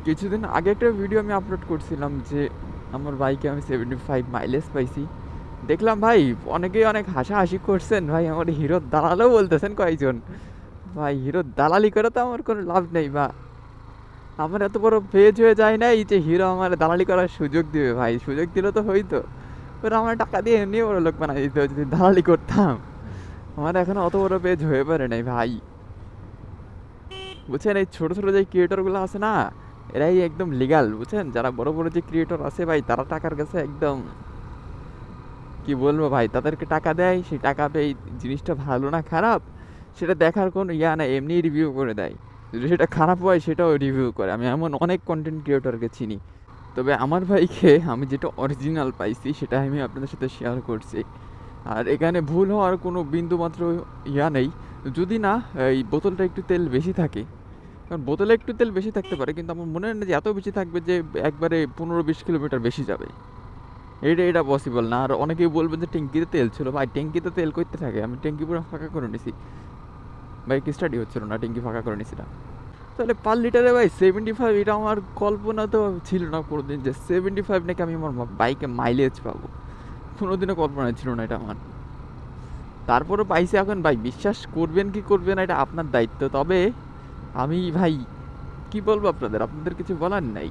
কিছুদিন আগে একটা ভিডিও আমি আপলোড করছিলাম যে আমার বাইকে আমি 75 মাইলেজ পাইছি। দেখলাম ভাই অনেকেই অনেক হাসাহাসি করছেন, ভাই আমার হিরোর দালালও বলতেছেন কয়েকজন। ভাই হিরোর দালালি করে তো আমার কোনো লাভ নেই, বা আমার এত বড় পেজ হয়ে যায় নাই যে হিরো আমার দালালি করার সুযোগ দিবে। ভাই সুযোগ দিলে তো হইতো, ওরা আমার টাকা দিয়ে এমনি বড় লোক বানাই দিত যদি দালালি করতাম। আমার এখনো অত বড় পেজ হয়ে পারে নাই ভাই। বুঝছেন, এই ছোট ছোট যে ক্রিয়েটরগুলো আছে না, এরাই একদম লিগাল। বুঝছেন, যারা বড় বড় যে ক্রিয়েটর আছে ভাই, তারা টাকার কাছে একদম কি বলবো ভাই, তাদেরকে টাকা দেয়, সেই টাকা পেয়ে জিনিসটা ভালো না খারাপ সেটা দেখার কোনো ইয়া না, এমনি রিভিউ করে দেয়। যদি সেটা খারাপ হয় সেটাও রিভিউ করে। আমি এমন অনেক কন্টেন্ট ক্রিয়েটরকে চিনি। তবে আমার ভাইকে আমি যেটা অরিজিনাল পাইছি সেটা আমি আপনাদের সাথে শেয়ার করছি। আর এখানে ভুল হওয়ার কোনো বিন্দু মাত্র ইয়া নেই, যদি না এই বোতলটা একটু তেল বেশি থাকে। কারণ বোতলে একটু তেল বেশি থাকতে পারে, কিন্তু আমার মনে হয় না যে এত বেশি থাকবে যে একবারে 15-20 কিলোমিটার বেশি যাবে। এটা পসিবল না। আর অনেকেই বলবেন যে ট্যাঙ্কিতে তেল ছিল, ভাই ট্যাঙ্কিতে তেল করতে থাকে, আমি ট্যাঙ্কি পুরো ফাঁকা করে নিছি। বাইক স্টার্টই হচ্ছিল না, ট্যাঙ্কি ফাঁকা করে নিছি না। তাহলে পার লিটারে ভাই 75, এটা আমার কল্পনা তো ছিল না কোনোদিন যে 75 নাকি আমি আমার বাইকে মাইলেজ পাবো। কোনোদিনও কল্পনা ছিল না এটা আমার। তারপরে পাইছি এখন ভাই, বিশ্বাস করবেন কি করবেন না এটা আপনার দায়িত্ব। তবে আমি ভাই কি বলবো আপনাদের, আপনাদের কিছু বলার নাই।